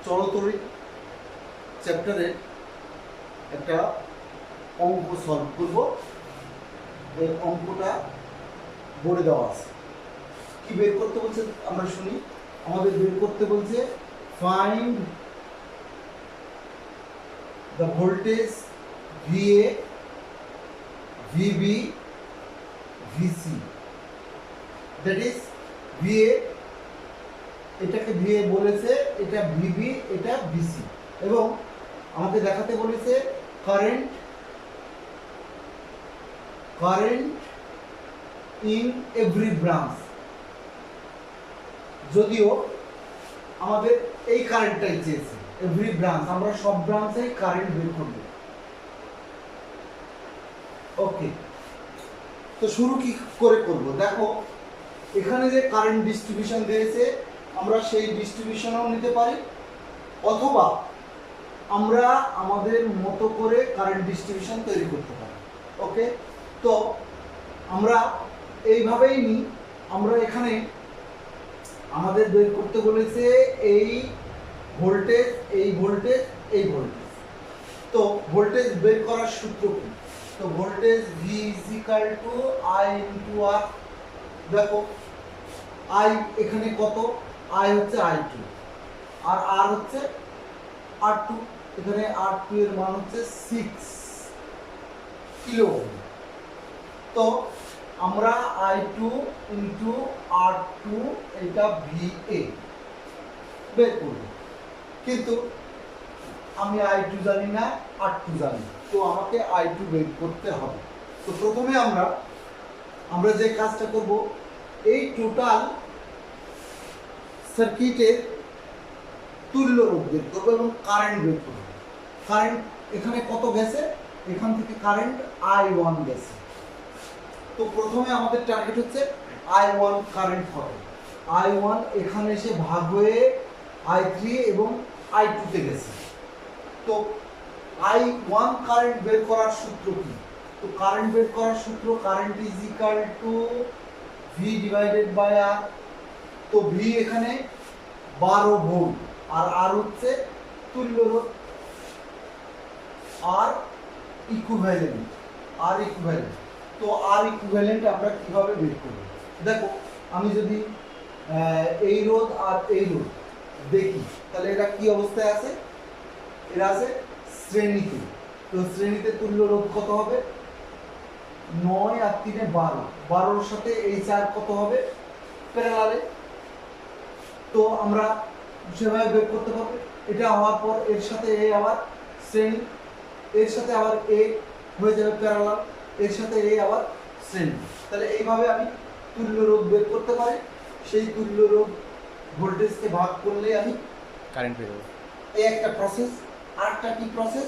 চলতরিৎ চ্যাপ্টারের একটা অঙ্ক সলভ করব। এই অঙ্কটা বোর্ডে দেওয়া আছে। কি বের করতে বলছে আমরা শুনি। আমাদের বের করতে বলছে find the voltage VA, VB, VC, that is VA, এটাকে VA বলেছে, এটা VB, এটা VC, এবং আমাকে দেখাতে বলেছে কারেন্ট ইন এভরি ব্রাঞ্চ। যদিও আমাদের এই কারেন্টটাই চেয়েছে, এভরি ব্রাঞ্চ, আমরা সব ব্রাঞ্চে কারেন্ট বের করব। ওকে, তো শুরু কি করে করব? দেখো এখানে যে কারেন্ট ডিস্ট্রিবিউশন দিয়েছে আমরা সেই ডিস্ট্রিবিউশনও নিতে পারি, অথবা আমরা আমাদের মতো করে কারেন্ট ডিস্ট্রিবিউশন তৈরি করতে পারি। ওকে, তো আমরা এইভাবেই নিই। আমরা এখানে আমাদের বের করতে বলেছে এই ভোল্টেজ, এই ভোল্টেজ, এই ভোল্টেজ। তো ভোল্টেজ বের করার সূত্র কি? তো ভোল্টেজ V = I × R। দেখো I এখানে কত? I হচ্ছে I2 আর R হচ্ছে R2। এখানে R2 এর মান হচ্ছে 6 কিলো ওহম। তো আমরা I2 × R2 এটা VA বের করব, কিন্তু আমি I2 জানি না, R2 জানি, তো আমাকে I2 বের করতে হবে। তো প্রথমে আমরা যে কাজটা করব, এই টোটাল সার্কিটের তুল্য রোধ বের করব এবং কারেন্ট বের করব। কারেন্ট এখানে কত গেছে? এখান থেকে কারেন্ট I1 গেছে। তো প্রথমে আমাদের টার্গেট হচ্ছে I1 কারেন্ট হবে। I1 এখানে এসে ভাগ হয়ে I3 এবং I2 তে গেছে। তো I1 কারেন্ট বের করার সূত্র কি? তো কারেন্ট বের করার সূত্র, কারেন্ট = V/R। তো V এখানে 12 ভোল্ট আর R হচ্ছে তুল্য রোধ, R ইকুইভ্যালেন্ট। তো R ইকুইভ্যালেন্ট আমরা কিভাবে বের করব? দেখো আমি যদি এই রোধ আর এই রোধ দেখি, তাহলে এটা কি অবস্থায় আছে? এরা আছে শ্রেণীতে। তো শ্রেণীতে তুল্য রোধ কত হবে? 9 আর 3 এ 12, 12-এর সাথে এই 4 কত হবে? প্যারালালে। তো আমরা সেভাবে বের করতে পারবো। এটা হওয়ার পর এর সাথে এ আবার শ্রেণী, এর সাথে আবার এ হয়ে যাবে প্যারালাল, এর সাথে এ আবার শ্রেণী। তাহলে এইভাবে আমি তুল্য রোধ বের করতে পারি। সেই তুল্য রোধ ভোল্টেজকে ভাগ করলে আমি কারেন্ট পেয়ে যাবো। এই একটা প্রসেস। আরেকটা কি প্রসেস?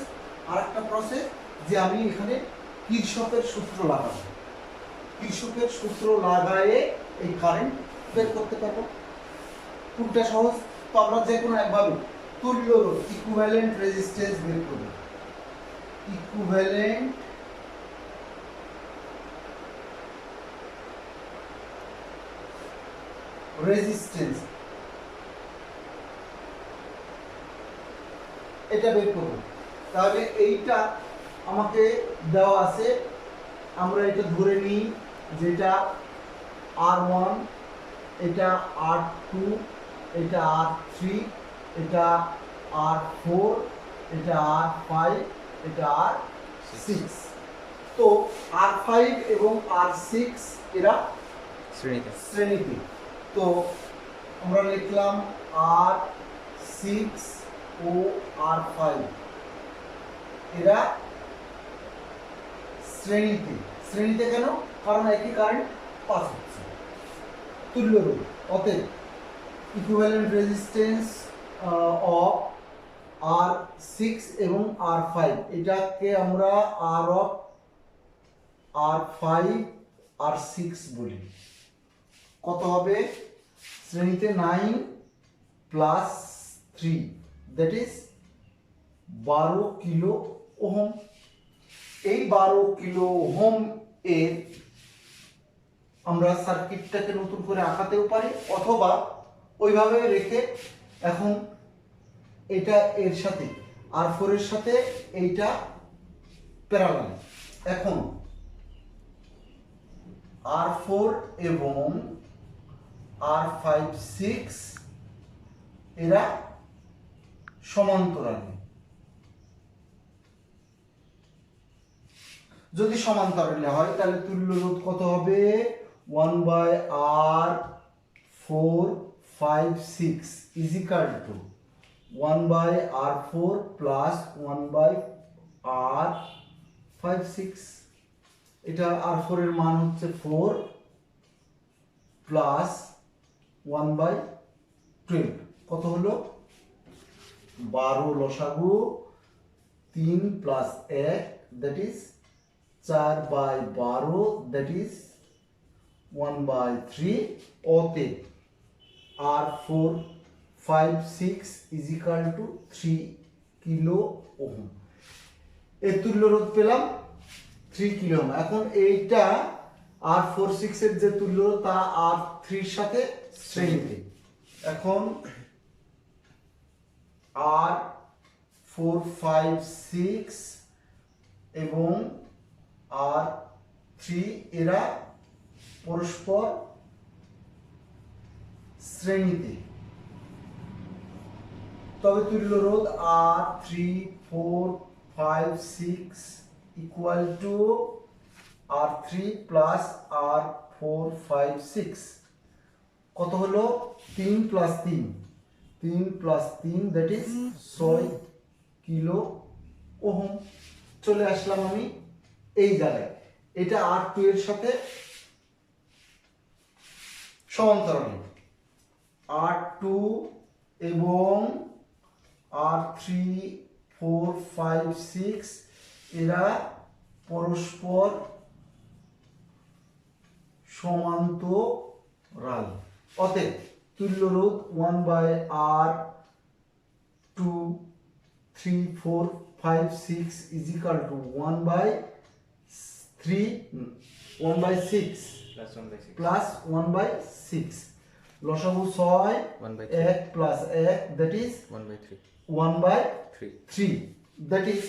আরেকটা প্রসেস যে আমি এখানে কিরশফের সূত্র লাগাবো। কিরশফের সূত্র লাগায়ে এই কারেন্ট বের করতে পারবো। কোনটা সহজ? তো আমরা যে কোনো একভাবে তুল্য রোধ, ইকুইভ্যালেন্ট রেজিস্ট্যান্স বের করব। ইকুইভ্যালেন্ট রেজিস্ট্যান্স, এটা বের করব। তাহলে এইটা আমাকে দেওয়া আছে, আমরা এটা ধরে নিই যেটা R1, এটা R2, এটা R3, এটা R4, এটা R5, এটা R6। তো R5 এবং R6 এরা শ্রেণীতে। তো আমরা লিখলাম R6 ও R5 এরা শ্রেণীতে কেন? কারণ একই কারেন্ট পাস হচ্ছে, তুল্য রোধ। অতএব ইকুইভ্যালেন্ট রেজিস্ট্যান্স অফ R6 এবং R5, এটাকে আমরা R5 R6 বলি। কত হবে? শ্রেণীতে 9 + 3, দ্যাট ইজ 12 কিলো ওহম। এই 12 কিলো ওহম এর আমরা সার্কিটটাকে নতুন করে আঁকাতেও পারি, অথবা ওইভাবে রেখে এখন এটা এর সাথে R4 এর সাথে এইটা প্যারালাল। এখন R4 এবং R5-6 এরা সমান্তরালে। যদি সমান্তরালে হয় তাহলে তুল্য রোধ কত হবে? 1/R4/5/6 is equal to 1/R4 plus 1/R5/6। এটা R4 এর মান হচ্ছে 4 প্লাস 1/12 কত হলো? 12 লসাগু 3 plus 1 that is 4/12 that is 1/3। অতএব R4/5/6 is equal to 3 kilo ohm. এর তুল্য রোধ পেলাম 3 কিলো ওহম। এখন এইটা R4/6 এর যে তুল্য রোধ তা R3 এর সাথে শ্রেণীতে। এখন R4/5/6 এবং R3 এরা পরস্পর শ্রেণীতে, তবে তুল্য রোধ R3/4/5/6 equal to R3 plus R4/5/6 কত হলো? 3 plus 3 plus 3 that is 6 kilo ohm. চলে আসলাম আমি এই জায়গায়। এটা R2 এর সাথে সমান্তরালে। R2 এবং R3/4/5/6 এরা পরস্পর সমান্তরাল। অতএব তুল্য রোধ 1/R2/3/4/5/6 is equal to 1/6 plus 1/6 লসাগু 6 1 plus 1 that is 1/3 that is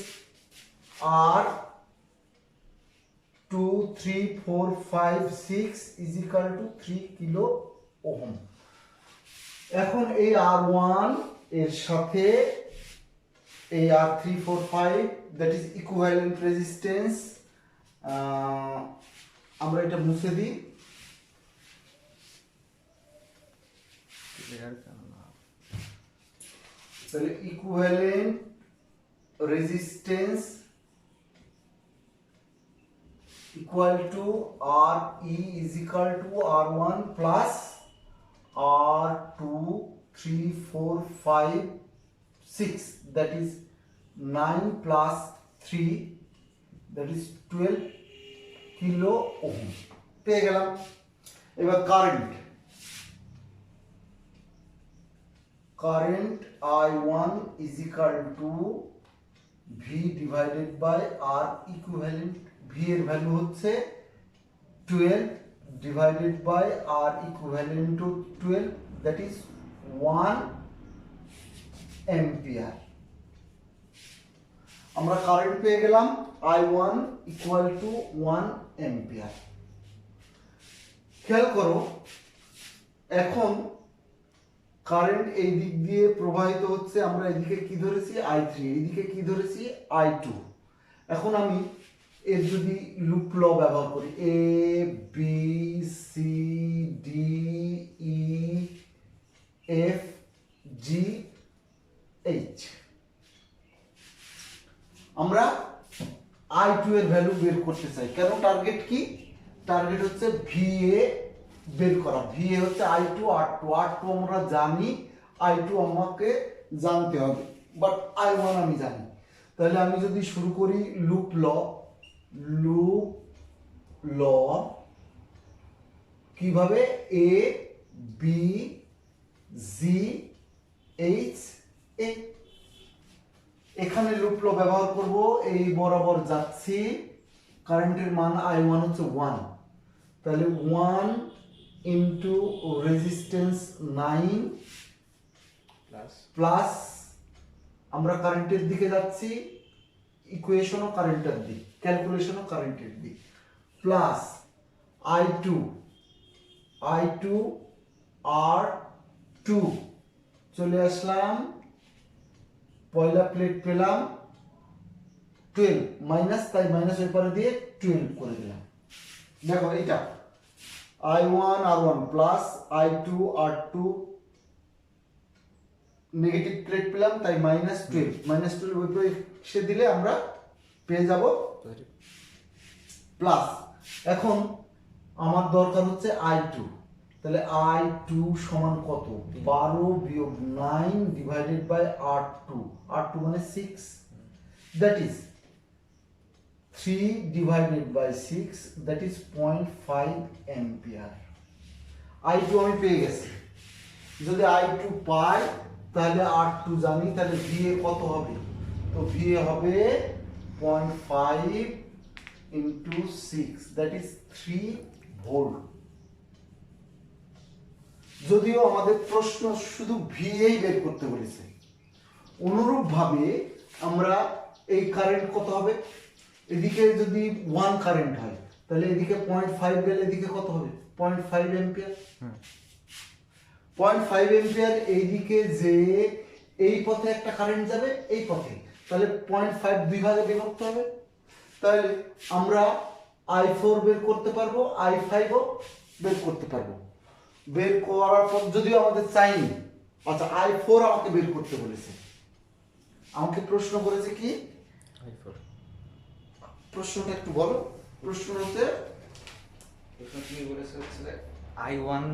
R2/3/4/5/6 is equal to 3 kilo ohm. এখন এই R1 এর সাথে এই R3/4/5 that is equivalent resistance, আমরা এটা মুছে দিই। তাহলে equivalent resistance equal to RE is equal to R1 plus R2/3/4/5/6 that is 9 plus 3 that is 12 kilo ohm পেয়ে গেলাম। এবার current I1 is equal to V divided by R equivalent। V এর value হচ্ছে 12 divided by R equivalent to 12 that is 1 ampere। আমরা current পেয়ে গেলাম I1 equal to 1 ampere। খেয়াল করো, এখন কারেন্ট এই দিক দিয়ে প্রবাহিত হচ্ছে, আমরা এদিকে কি ধরেছি? I3, এইদিকে কি ধরেছি? I2। এখন আমি এর যদি লুপ ল ব্যবহার করি, A B C D E F G H, আমরা I2 এর ভ্যালু বের করতে চাই। কেন? টার্গেট কি? টার্গেট হচ্ছে VA বের করা। VA হচ্ছে I2 R2 আমরা জানি, I2 আমাকে জানতে হবে, বাট I1 আমি জানি। তাহলে আমি যদি শুরু করি লুপ ল কিভাবে? A B G H A, এখানে লুপ ল ব্যবহার করব। এই বরাবর যাচ্ছি, কারেন্টের মান I1 হচ্ছে 1, তাহলে 1 ইনটু রেজিস্ট্যান্স 9 প্লাস আমরা কারেন্টের দিকে যাচ্ছি, ইকুয়েশনও কারেন্টের দিক, ক্যালকুলেশনও কারেন্টের দিক, প্লাস I2 R2 চলে আসলাম, পয়লা প্লেট পেলাম 12 মাইনাস, তাই মাইনাস ওই পারে দিয়ে 12 করে দিলাম। দেখো এটা I1 R1 plus I2 R2 negative plate পেলাম, তাই -12 ওই পারে সে দিলে আমরা পেয়ে যাব প্লাস। এখন আমার দরকার হচ্ছে I2, তাহলে I2 সমান কত? 12 বিয়োগ 9 ডিভাইডেড বাই R2 মানে 6, that is 3 divided by 6, that is 0.5 ampere. I2 আমি পেয়ে গেছি। যদি I2 পাই তাহলে R2 জানি, তাহলে VA কত হবে? তো VA হবে 0.5 into 6, that is 3 ভোল্ট। যদিও আমাদের প্রশ্ন শুধু VA বের করতে বলেছে, অনুরূপভাবে আমরা এই কারেন্ট কত হবে, এদিকে যদি 1 কারেন্ট হয় তাহলে এদিকে 0.5 গেলে এদিকে কত হবে? 0.5 অ্যাম্পিয়ার। 0.5 অ্যাম্পিয়ার এইদিকে যে এই পথে একটা কারেন্ট যাবে, এই পথে, তাহলে 0.5 দুই ভাগে বিভক্ত হবে। তাহলে আমরা I4 বের করতে পারবো, I5 ও বের করতে পারবো। বের করার পর যদিও আমাদের চাইনি, আচ্ছা I4 আমাকে বের করতে বলেছে, আমাকে প্রশ্ন করেছে কি I4 প্রশ্নটা একটু বলো। প্রশ্ন হচ্ছে তুমি বলেছো হচ্ছে I1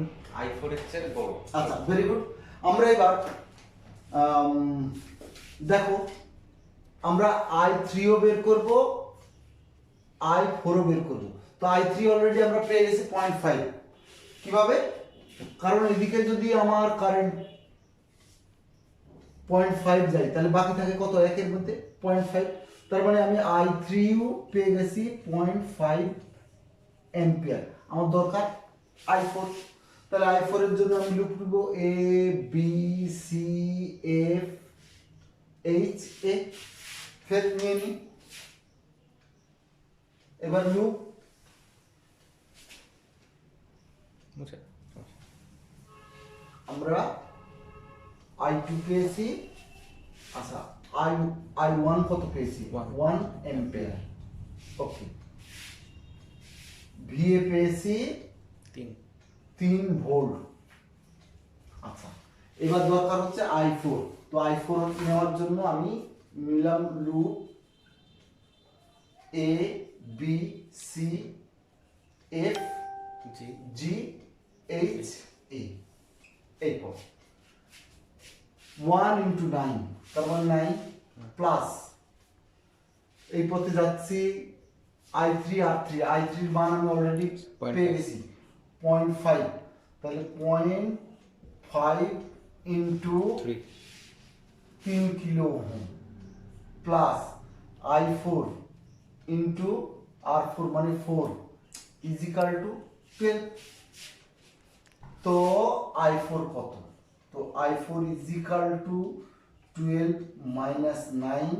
I4 এর চেয়ে বড়। আচ্ছা ভেরি গুড। আমরা এবার দেখো আমরা I3 ও বের করব, I4 ও বের করব। তো I3 অলরেডি আমরা পেয়ে গেছি 0.5। কিভাবে? কারণ এদিকে যদি আমার কারেন্ট 0.5 যায় তাহলে বাকি থাকে কত? একের মধ্যে 0.5, তার মানে আমি I3 ও পেয়ে গেছি 0.5 অ্যাম্পিয়ার। আমার দরকার I4, তাহলে I4 এর জন্য আমি লিখব A B C F H A, ফের নিয়ে নি, এবার লুপ মুছে আমরা I2 পেয়েছি, আচ্ছা I1 কত পেয়েছি? 1 অ্যাম্পিয়ার। ওকে, VA পেয়েছি 3 ভোল্ট। আচ্ছা এবার দরকার হচ্ছে I4, তো I4 নেওয়ার জন্য আমি নিলাম loop A B C F G H A, এই পথ 1 into 9, তার মানে 9 প্লাস এই পথে যাচ্ছি I3 R3 এর মান আমি অলরেডি পেয়ে গেছি 0.5, তাহলে 0.5 into 3 kilo ohm plus I4 into R4 মানে 4 is equal to 12। তো I4 কত? তো I4 is equal to 12 minus 9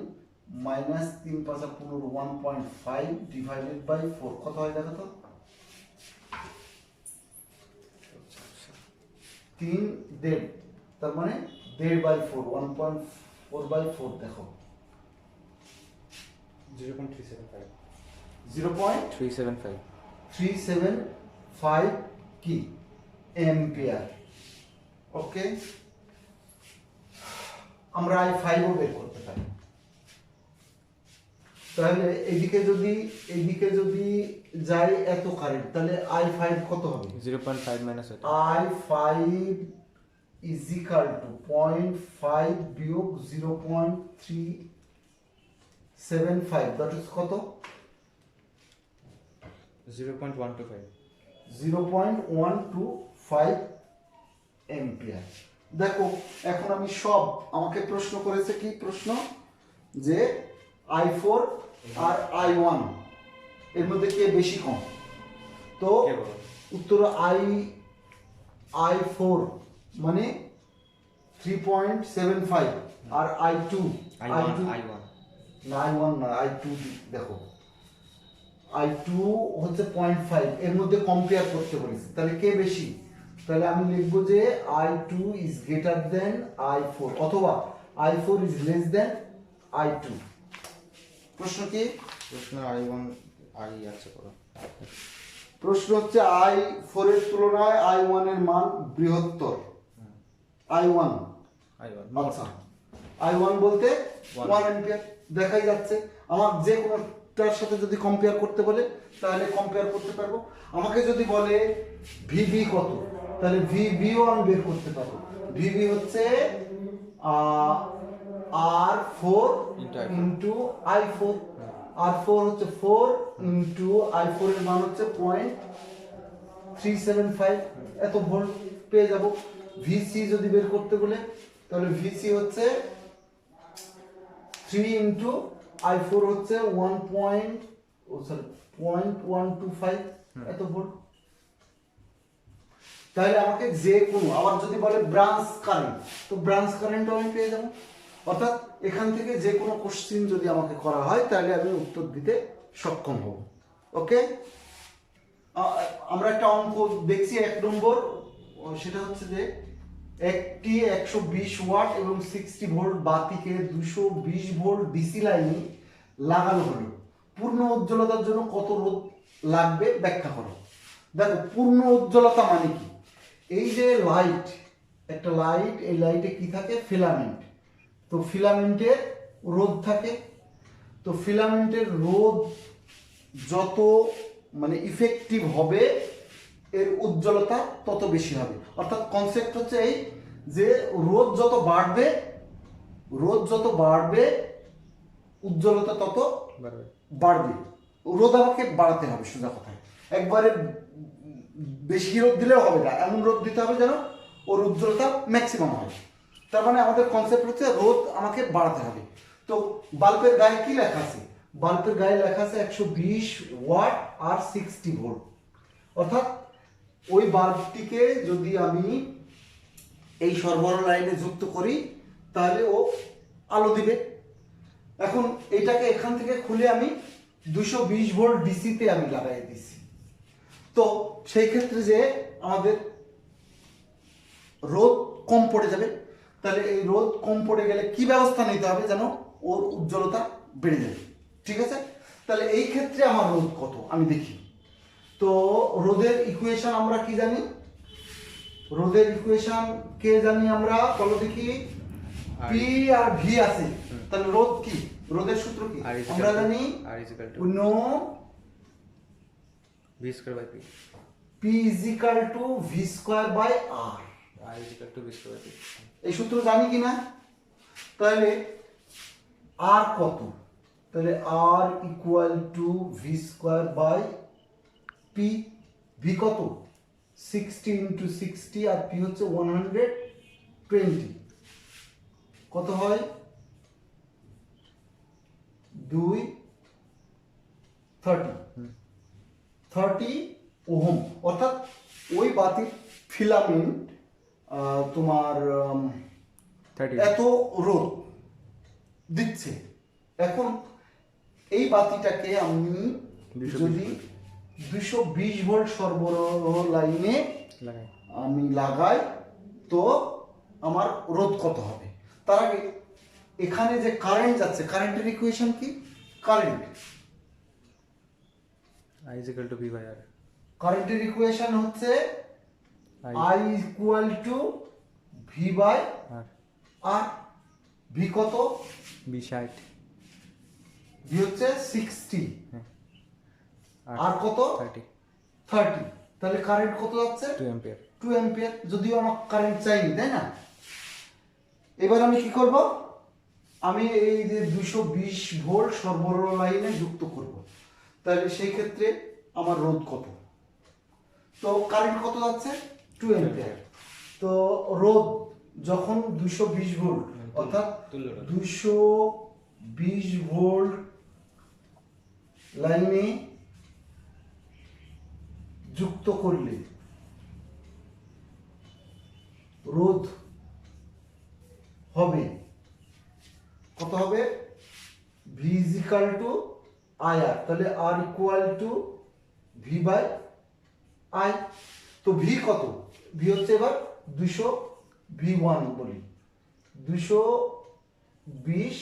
minus 3 5 15 1.5 divided by 4 কত হয় দেখো তো? 3 দেড়, তার মানে 1.5 by 4, 1.4 by 4 দেখো 0.375 কি অ্যাম্পিয়ার। ওকে, আমরা I5 ও বের করতে পারি। তাহলে এইদিকে যদি যাই এত কারেন্ট, তাহলে I5 কত হবে? 0.5 minus I5 is equal to 0.5 বিয়োগ 0.375, that is কত? 0.125 0.125 অ্যাম্পিয়ার। দেখো এখন আমি সব, আমাকে প্রশ্ন করেছে কি প্রশ্ন, যে I4 আর I1 এর মধ্যে কে বেশি কম? তো উত্তর I4 মানে 3.75 আর I2 I1 না I1 না I2 দেখো I2 হচ্ছে 0.5 এর মধ্যে কম্পেয়ার করতে বলেছে তাহলে কে বেশি তাহলে আমি লিখব যে I2 is greater than I4 অথবা I4 is less than I2 প্রশ্ন কি প্রশ্ন I1 I আছে করো প্রশ্ন হচ্ছে I4 এর তুলনায় I1 এর মান বৃহত্তর I1 আচ্ছা I1 বলতে 1 অ্যাম্পিয়ার দেখাই যাচ্ছে আমার যে কোনোটার সাথে যদি কম্পেয়ার করতে বলে তাহলে কম্পেয়ার করতে পারবো আমাকে যদি বলে VB কত তাহলে VB-ও আমি বের করতে পারবো VB হচ্ছে R4 ইন্টু I4 R4 হচ্ছে 4 ইন্টু I4 এর মান হচ্ছে 0.375 এত ভোল্ট পেয়ে যাব VC যদি বের করতে বলে তাহলে VC হচ্ছে 3 ইন্টু I4 হচ্ছে 0.125 এত ভোল্ট তাহলে আমাকে যে কোনো আবার যদি বলে ব্রাঞ্চ কারেন্ট তো ব্রাঞ্চ কারেন্টও আমি পেয়ে যাব অর্থাৎ এখান থেকে যে কোনো কোশ্চেন যদি আমাকে করা হয় তাহলে আমি উত্তর দিতে সক্ষম হব ওকে আমরা একটা অঙ্ক দেখছি 1 নম্বর সেটা হচ্ছে যে একটি 120 ওয়াট এবং 60 ভোল্ট বাতিকে 220 ভোল্ট ডিসি লাইনে লাগানো হলো পূর্ণ উজ্জ্বলতার জন্য কত রোধ লাগবে ব্যাখ্যা করো দেখো পূর্ণ উজ্জ্বলতা মানে কি এই যে লাইট একটা লাইট এই লাইটে কি থাকে ফিলামেন্ট তো ফিলামেন্টের রোধ থাকে তো ফিলামেন্টের রোধ যত মানে ইফেক্টিভ হবে এর উজ্জ্বলতা তত বেশি হবে অর্থাৎ কনসেপ্ট হচ্ছে এই যে রোধ যত বাড়বে উজ্জ্বলতা তত বাড়বে রোধ আমাকে বাড়াতে হবে সোজা কথায় একবারে বেশি রোদ দিলেও হবে না এমন রোদ দিতে হবে যেন ওর উজ্জ্বলতা ম্যাক্সিমাম হয় তার মানে আমাদের কনসেপ্ট হচ্ছে রোদ আমাকে বাড়াতে হবে তো বাল্বের গায়ে কি লেখা আছে বাল্বের গায়ে লেখা আছে 120 ওয়াট আর 60 ভোল্ট অর্থাৎ ওই বাল্বটিকে যদি আমি এই সরবরাহ লাইনে যুক্ত করি তাহলে ও আলো দিবে এখন এটাকে এখান থেকে খুলে আমি 220 ভোল্ট ডিসিতে আমি লাগাই দিছি তো সেই ক্ষেত্রে যে আমাদের রোদ কম পড়ে যাবে তাহলে এই রোদ কম পড়ে গেলে কি ব্যবস্থা নিতে হবে যেন ওর উজ্জ্বলতা বেড়ে যাবে ঠিক আছে তাহলে এই ক্ষেত্রে আমার রোদ কত আমি দেখি তো রোদের ইকুয়েশন আমরা কি জানি রোদের ইকুয়েশন কে জানি আমরা বলো দেখি পি আর ভি আছে তাহলে রোদ কি রোদের সূত্র কি আমরা জানি we know v square by p p is equal to v square by r r is equal to v square by p এই সূত্র জানি কি না তাহলে r কত তাহলে r equal to v square by p v কত 60 into 60 আর p হচ্ছে 120 কত হয় 30 ওহম অর্থাৎ ওই বাতির ফিলামেন্ট তোমার এত রোদ দিচ্ছে এখন এই বাতিটাকে আমি যদি 220 ভোল্ট সরবরাহ লাইনে আমি লাগাই তো আমার রোধ কত হবে তার আগে এখানে যে কারেন্ট যাচ্ছে কারেন্টের ইকুয়েশন কি current I is equal to v by r কারেন্টের ইকুয়েশন হচ্ছে I equal to v by r v কত v 60 v হচ্ছে 60 আর কত 30 তাহলে কারেন্ট কত যাচ্ছে 2 অ্যাম্পিয়ার যদিও আমার কারেন্ট চাইনি তাই না এবার আমি কি করব আমি এই যে 220 ভোল্ট সরবরাহ লাইনে যুক্ত করব তাহলে সেই ক্ষেত্রে আমার রোধ কত তো কারেন্ট কত যাচ্ছে 2 অ্যাম্পিয়ার তো রোধ যখন 220 ভোল্ট অর্থাৎ 220 ভোল্ট লাইনে যুক্ত করলে রোধ হবে কত হবে V is equal to I R, তাহলে R equal to V by I. তো ভি কত, ভি হচ্ছে এবার 200 ভি ওয়ান বলি 220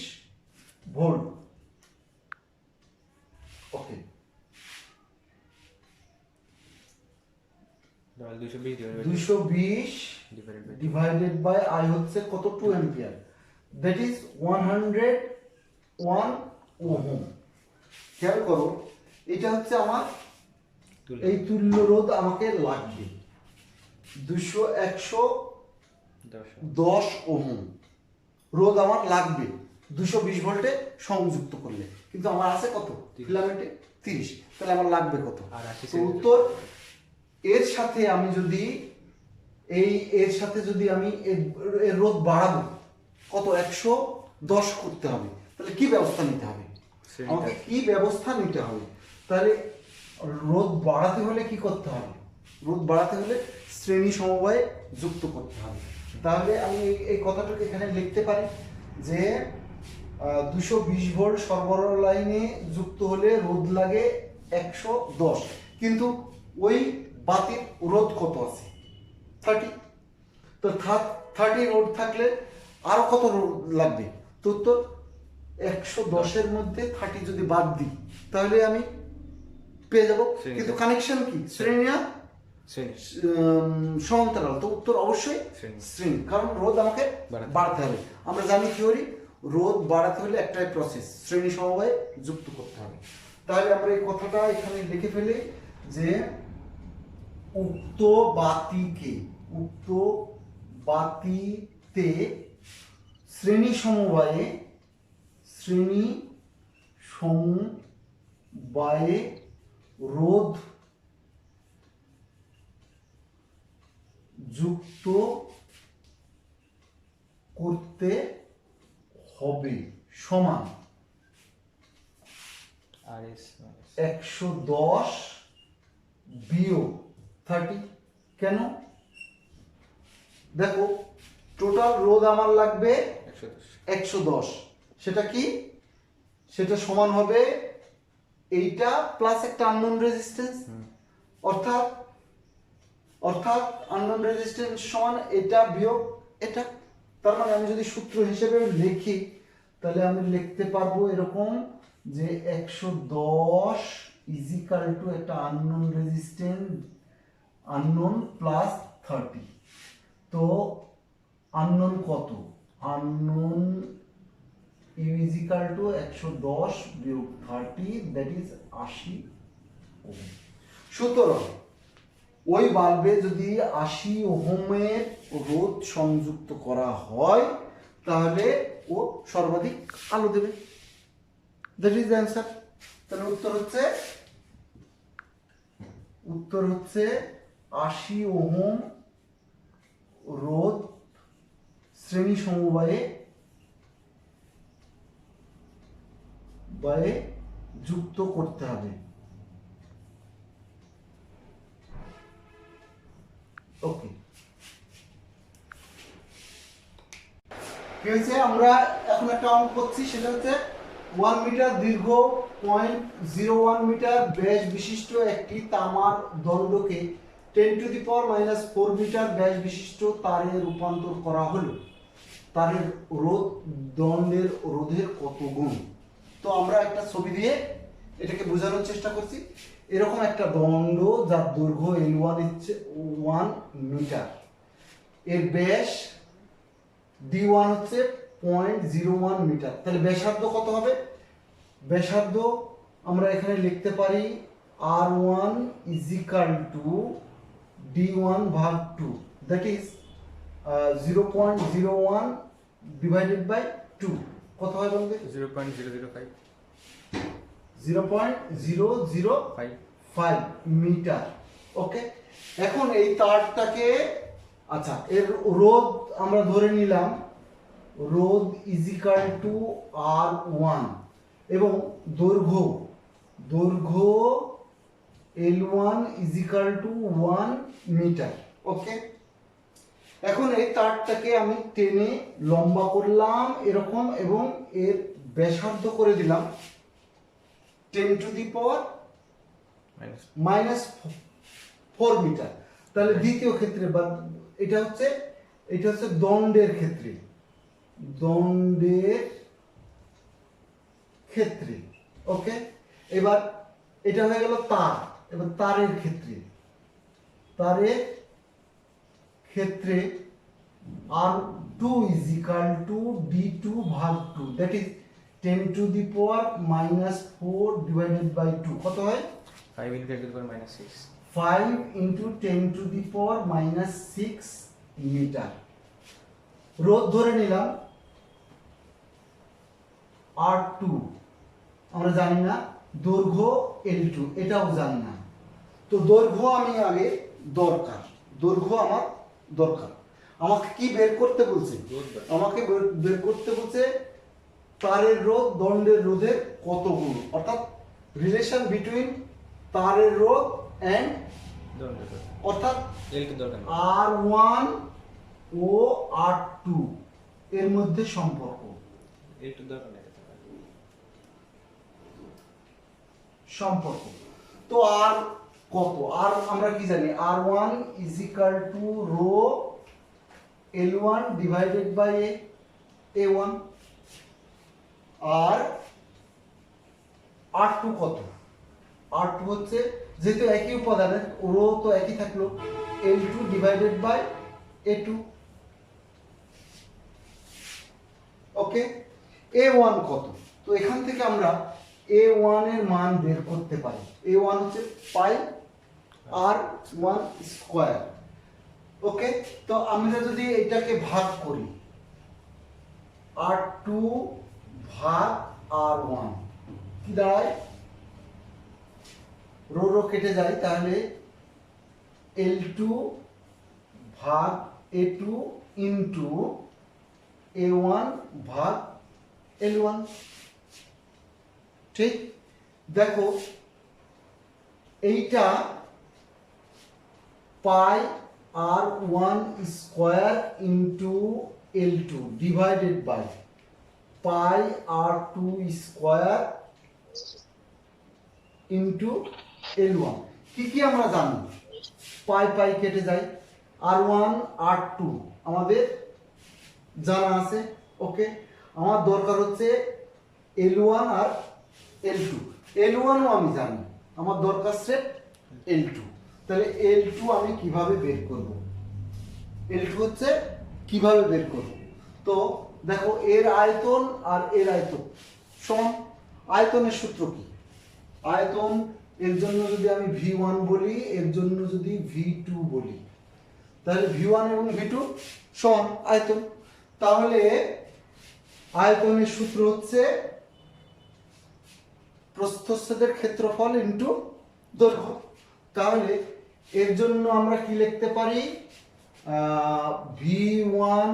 volt. Okay, 220 divided by I হচ্ছে কত 2 অ্যাম্পিয়ার, দ্যাট ইজ 101 ওহম। খেয়াল করো এটা হচ্ছে আমার এই তুল্য রোধ আমাকে লাগবে 110 ওহম রোধ আমার লাগবে 220 ভোল্টে সংযুক্ত করলে, কিন্তু আমার আছে কত ফিলামেন্টে 30, তাহলে আমার লাগবে কত? তো উত্তর এর সাথে আমি যদি এর সাথে যদি আমি এর রোধ বাড়াবো কত 110 করতে হবে, তাহলে কি ব্যবস্থা নিতে হবে আমাকে, কি ব্যবস্থা নিতে হবে? তাহলে রোধ বাড়াতে হলে কি করতে হবে, রোধ বাড়াতে হলে শ্রেণী সমবায়ে যুক্ত করতে হবে। তাহলে আমি এই কথাটাকে এখানে লিখতে পারি যে 220 ভোল্ট সরবরাহ লাইনে যুক্ত হলে রোধ লাগে 110, কিন্তু ওই বাতির রোধ কত আছে 30, তো 30 রোধ থাকলে আরো কত রোধ লাগবে? তো 110 এর মধ্যে 30 যদি বাদ দিই তাহলে আমি পেয়ে যাব, কিন্তু কানেকশন কি শ্রেণী না সমান্তরাল, তো উত্তর অবশ্যই শ্রেণী, কারণ রোধ আমাকে বাড়াতে হবে। আমরা জানি থিওরি রোধ বাড়াতে হলে একটাই প্রসেস, শ্রেণী সমবায়ে যুক্ত করতে হবে। তাহলে আমরা এই কথাটা এখানে লিখে ফেলি যে উক্ত বাতিতে শ্রেণী সমবায়ে রোধ যুক্ত করতে হবে সমান 110 বিয়োগ 30। কেন? দেখো টোটাল রোধ আমার লাগবে 110, সেটা কি, সেটা সমান হবে এইটা প্লাস একটা আননোন রেজিস্ট্যান্স, অর্থাৎ আননোন রেজিস্ট্যান্স সমান এটা বিয়োগ এটা। তার মানে আমি যদি সূত্র হিসেবে লিখি তাহলে আমি লিখতে পারবো এরকম যে 110 ইজ ইকাল টু একটা আননোন রেজিস্ট্যান্স আননোন প্লাস 30। তো আননোন কত, unknown you is equal to 110 বিয়োগ 30, দ্যাট ইজ 80 ওহম। সুতরাং ওই বাল্বে যদি 80 ওহমের রোধ সংযুক্ত করা হয় তাহলে ও সর্বাধিক আলো দেবে, দ্যাট ইজ দ্য অ্যান্সার। তাহলে উত্তর হচ্ছে 80 ওহম রোধ শ্রেণী সমবায়ে যুক্ত করতে হবে। ওকে, কি হয়েছে, আমরা এখন একটা অঙ্ক করছি, সেটা হচ্ছে 1 মিটার দীর্ঘ 0.01 মিটার ব্যাস বিশিষ্ট একটি তামার দণ্ডকে 10 টু দি পাওয়ার -4 মিটার ব্যাস বিশিষ্ট তারে রূপান্তর করা হলো, তারের রোধ দণ্ডের রোধের কত গুণ? তো আমরা একটা ছবি দিয়ে এটাকে বোঝানোর চেষ্টা করছি। এরকম একটা দণ্ড যার দৈর্ঘ্য L1 হচ্ছে 1 মিটার, এর ব্যাস D1 হচ্ছে 0.01 মিটার, তাহলে ব্যাসার্ধ কত হবে? ব্যাসার্ধ আমরা এখানে লিখতে পারি R1 is equal two D1 ভাগ 2, দ্যাট ইজ 0.01 ডিভাইডেড বাই 2, কত হয় বলবে? 0.005 মিটার। ওকে, এখন এই তারটাকে, আচ্ছা এর রোধ আমরা ধরে নিলাম রোধ ইজ ইকাল টু R1 এবং দৈর্ঘ্য L1 ইজ ইকাল টু 1 মিটার। ওকে, এখন এই তারটাকে আমি টেনে লম্বা করলাম এরকম এবং এর ব্যাসার্ধ করে দিলাম 10⁻⁻⁻4 মিটার। তাহলে দ্বিতীয় ক্ষেত্রে বা এটা হচ্ছে দণ্ডের ক্ষেত্রে, ওকে। এবার এটা হয়ে গেল তার। এবার তারের ক্ষেত্রে R2 is equal to D2 ভাগ 2, that is 10⁻⁻4 divided by 2 কত হয়? 5 into 10⁻⁻6 5 into 10⁻⁻6 মিটার। রোধ ধরে নিলাম R2, আমরা জানি না। দৈর্ঘ্য L2, এটাও জানি না। তো দৈর্ঘ্য আমি আগে দৈর্ঘ্য আমার দরকার। আমাকে কি বের করতে বলছে? আমাকে বের করতে বলছে তারের রোধ দণ্ডের রোধের কত গুণ, অর্থাৎ রিলেশন বিটুইন তারের রোধ এন্ড অর্থাৎ R1 ও R2 এর মধ্যে সম্পর্ক। তো আর কত? আর আমরা কি জানি? R1 is equal to rho L1 divided by A1। R R2 কত? R2 হচ্ছে, যেহেতু একই উপাদানের রো তো একই থাকলো, L2 divided by A2। Okay. A1 কত? তো এখান থেকে আমরা A1 এর মান বের করতে পারি। A1 হচ্ছে পাই R1 স্কয়ার। ওকে। তো আমরা যদি এটাকে ভাগ করি R2 ভাগ R1 কি দাঁড়ায়? রো রো কেটে যায়, তাহলে L2 ভাগ A2 ইন্টু A1 ভাগ L1। ঠিক। দেখো এইটা pi R1 square into L2 divided by pi R2 square into L1। কি আমরা জানি? পাই পাই কেটে যায়, R1 R2 আমাদের জানা আছে। ওকে। আমার দরকার হচ্ছে L1 আর L2। L1 ও আমি জানি, আমার দরকার সেট L2। তাহলে L2 আমি কিভাবে বের করব? L2 হচ্ছে কিভাবে বের করব? তো দেখো এর আয়তন আর এর আয়তন সমান। আয়তনের সূত্র কি? আয়তন এর জন্য যদি আমি V1 বলি, এর জন্য যদি V2 বলি, তাহলে V1 এবং V2 সমান আয়তন। তাহলে আয়তনের সূত্র হচ্ছে প্রস্থচ্ছেদের ক্ষেত্রফল ইনটু দৈর্ঘ্য। তাহলে এর জন্য আমরা কি লিখতে পারি? V1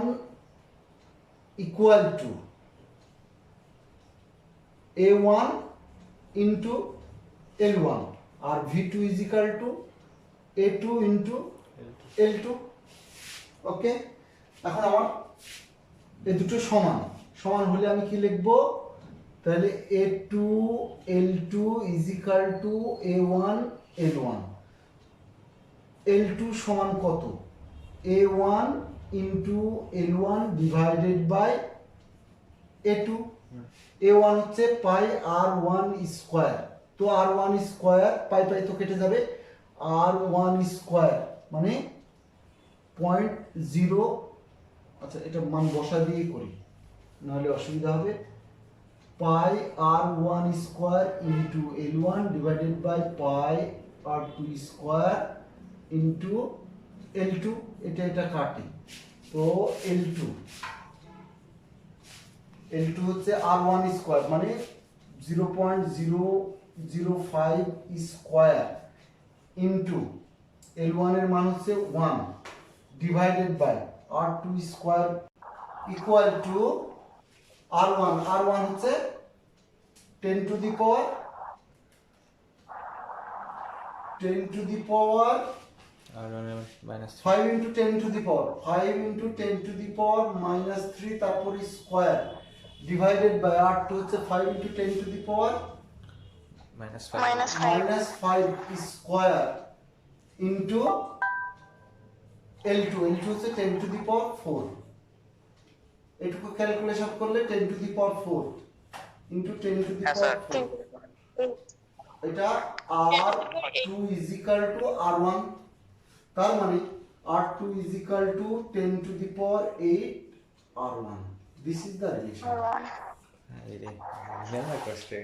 equal to A1 into L1 আর V2 is equal to A2 into L2। Okay. এখন আমার এই দুটো সমান হলে আমি কি লিখব? তাহলে A2 L2 is equal to A1 L1। L2 সমান কত? A1 into L1 divided by A2। A1 হচ্ছে পাই R1 স্কয়ার। তো R1 স্কয়ার পাই পাই তো কেটে যাবে, R1 স্কয়ার মানে 0.0। আচ্ছা, এটা মান বসা দিয়ে করি, নাহলে অসুবিধা হবে। Pi R1 square into L1 divided by pi R2 square into L2। এটা কাটি, তো L2 হচ্ছে R1 স্কয়ার মানে 0.005 স্কয়ার ইন্টু L1 এর মান হচ্ছে 1 divided by R2 square equal to R1 হচ্ছে 10 to the power R1 minus 3. 5 into 10 to the power 5 into 10 to the power minus 3 তারপর স্কয়ার ডিভাইডেড বাই r2 হচ্ছে 5 into 10 to the power Minus 5. minus 5 square into L2 হচ্ছে 10 to the power 4 এটুকু calculation করলে 10 to the power 4 into 10 to the power 4 এটা R2 is equal to R1 তার মানে R2 is equal to 10 to the power 8 R1 this is the relation Never question.